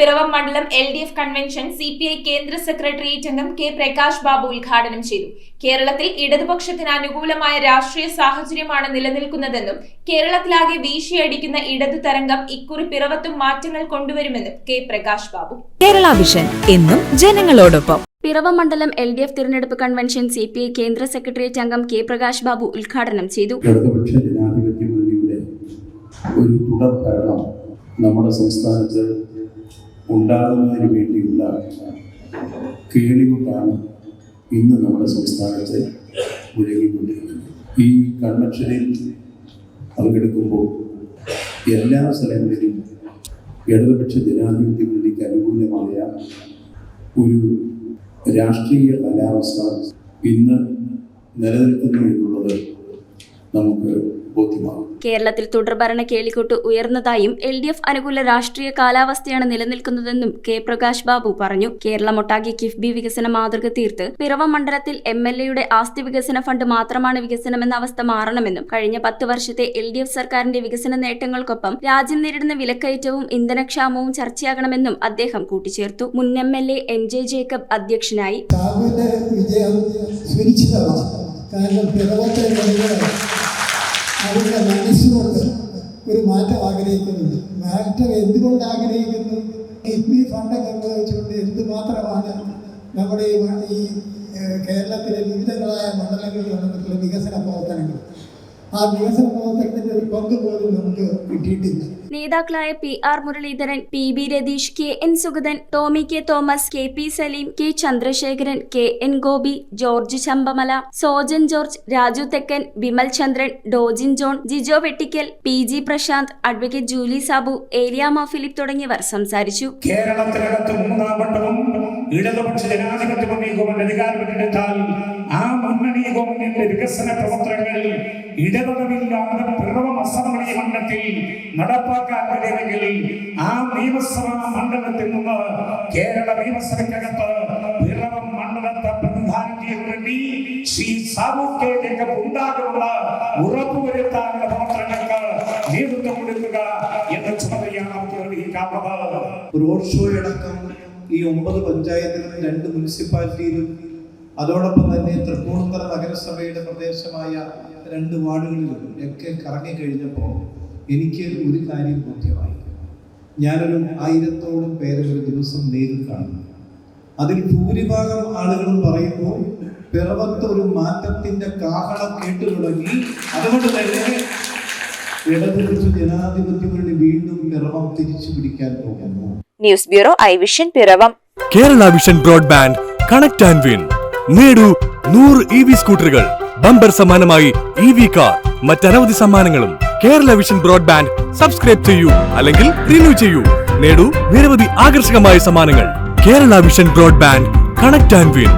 പിറവം മണ്ഡലം LDF convention CPI കേന്ദ്ര secretariat അംഗം K. പ്രകാശ് ബാബു ഉദ്ഘാടനം ചെയ്തു. കേരളത്തിൽ ഇടതുപക്ഷത്തിന് അനുകൂലമായ രാഷ്ട്രീയ സാഹചര്യമാണ് നിലനിൽക്കുന്നതെന്നും കേരളത്തിലാകെ വീശിയടിക്കുന്ന ഇടതു തരംഗം ഇക്കുറി പിറവത്തും മാറ്റങ്ങൾ കൊണ്ടുവരുമെന്നും K. പ്രകാശ് ബാബു. കേരള വിഷൻ എന്നും ജനങ്ങളോടൊപ്പം. പിറവം മണ്ഡലം LDF തിരഞ്ഞെടുപ്പ് കൺവെൻഷൻ CPI കേന്ദ്ര സെക്രട്ടേറിയറ്റ് അംഗം K. പ്രകാശ് ബാബു ഉദ്ഘാടനം ചെയ്തു. ഇടതുപക്ഷ ജനാധിപത്യ മുന്നണിയുടെ ഒരു തുടർ ഭരണം നമ്മുടെ സംസ്ഥാനത്ത് ഉണ്ടാകുന്നതിന് വേണ്ടിയുള്ള കേളികൊണ്ടാണ് ഇന്ന് നമ്മുടെ സംസ്ഥാനത്ത് മുഴങ്ങിക്കൊണ്ടിരിക്കുന്നത്. ഈ കൺവെൻഷനിൽ പങ്കെടുക്കുമ്പോൾ എല്ലാ സ്ഥലങ്ങളിലും ഇടതുപക്ഷ ജനാധിപത്യ മുന്നണിക്ക് അനുകൂലമായ ഒരു രാഷ്ട്രീയ കാലാവസ്ഥ ഇന്ന് നിലനിൽക്കുന്നു എന്നുള്ളത് നമുക്ക് ബോധ്യമാകും. കേരളത്തിൽ തുടർഭരണ കേളിക്കൊട്ട് ഉയർന്നതായും LDF അനുകൂല രാഷ്ട്രീയ കാലാവസ്ഥയാണ് നിലനിൽക്കുന്നതെന്നും K. പ്രകാശ് ബാബു പറഞ്ഞു. കേരളമൊട്ടാകെ കിഫ്ബി വികസന മാതൃക തീർത്ത് പിറവം മണ്ഡലത്തിൽ MLAയുടെ ആസ്തി വികസന ഫണ്ട് മാത്രമാണ് വികസനമെന്ന അവസ്ഥ മാറണമെന്നും കഴിഞ്ഞ 10 വർഷത്തെ LDF സർക്കാരിന്റെ വികസന നേട്ടങ്ങൾക്കൊപ്പം രാജ്യം നേരിടുന്ന വിലക്കയറ്റവും ഇന്ധനക്ഷാമവും ചർച്ചയാകണമെന്നും അദ്ദേഹം കൂട്ടിച്ചേർത്തു. മുൻ MLA MJ ജേക്കബ് അധ്യക്ഷനായി. അവരുടെ മനസ്സുകൊണ്ട് ഒരു മാറ്റം ആഗ്രഹിക്കുന്നുണ്ട്. മാറ്റം എന്തുകൊണ്ട് ആഗ്രഹിക്കുന്നു? കിഫ്ബി ഫണ്ടൊക്കെ ഉപയോഗിച്ചുകൊണ്ട് എന്തുമാത്രമാണ് നമ്മുടെ ഈ കേരളത്തിലെ വിവിധങ്ങളായ മണ്ഡലങ്ങളിൽ നടന്നിട്ടുള്ള വികസന പ്രവർത്തനങ്ങൾ. ആ വികസന പ്രവർത്തനത്തിന്റെ ഒരു പങ്ക് പോലും നമുക്ക് കിട്ടിയിട്ടില്ല. നേതാക്കളായ PR Muraleedharan, PB Ratheesh, KN Suguthan, Tomy K. Thomas, KP Saleem, K. Chandrasekharan, KN Gopi, George Champamala, Sojan George, Raju Thekkan, Vimal Chandran, Dojin John, Jijo Vettickal, PG Prasanth, advocate Julie Sabu, Eliyamma Philip തുടങ്ങിയവർ സംസാരിച്ചു. കേരളത്തിനകത്ത് മൂന്നാം വട്ടവും ഇടതുപക്ഷ ജനാധിപത്യ മുന്നണി അധികാരമെടുത്താൽ ആ മുന്നണി ഗവൺമെന്റിന്റെ വികസന പ്രവർത്തനങ്ങൾ ഇടപെടലില്ലാതെ പിറവം അസംബ്ലി മണ്ഡലത്തിൽ നടപ്പാക്കാൻ കഴിയുമെങ്കിൽ ആ നിയമസഭാ മണ്ഡലത്തിൽ നിന്ന് കേരള നിയമസഭയ്ക്കകത്ത് പിറവം മണ്ഡലത്തെ പ്രതിനിധാനം ചെയ്യാൻ വേണ്ടി ശ്രീ സാമൂഹ്യ ഉണ്ടാകുമെന്ന് ഉറപ്പുവരുത്താനുള്ള പ്രവർത്തനങ്ങൾക്ക് നേതൃത്വം കൊടുക്കുക എന്ന ചുമതലയാണ് നമുക്ക് നിർവഹിക്കാവുന്നത്. റോഡ് ഷോ അടക്കം ഈ 9 പഞ്ചായത്തിലും 2 മുനിസിപ്പാലിറ്റിയിലും അതോടൊപ്പം തന്നെ തൃപ്പൂണിത്തുറ നഗരസഭയുടെ പ്രദേശമായ 2 വാർഡുകളിലും ഒക്കെ കറങ്ങിക്കഴിഞ്ഞപ്പോൾ എനിക്ക് ഒരു കാര്യം ബോധ്യമായി. ഞാനൊരു 1000-ഓളം പേരെ ഒരു ദിവസം നേരിൽ കാണുന്നു. അതിൽ ഭൂരിഭാഗം ആളുകളും പറയുന്നു പിറവത്ത് ഒരു മാറ്റത്തിന്റെ കാഹളം കേട്ടു തുടങ്ങി. അതുകൊണ്ട് തന്നെ ഇടതുപക്ഷ ജനാധിപത്യം വേണ്ടി വീണ്ടും പിറവം തിരിച്ചു പിടിക്കാൻ പോകുന്നു. News bureau iVision Piravam. Kerala vision broadband connect and win. നേടൂ 100 EV സ്കൂട്ടറുകൾ, ബമ്പർ സമ്മാനമായി EV കാർ, മറ്റനവധി സമ്മാനങ്ങളും. കേരള വിഷൻ ബ്രോഡ്ബാൻഡ് സബ്സ്ക്രൈബ് ചെയ്യൂ അല്ലെങ്കിൽ റിന്യൂ ചെയ്യൂ. നേടൂ നിരവധി ആകർഷകമായ സമ്മാനങ്ങൾ. Kerala vision broadband connect and win.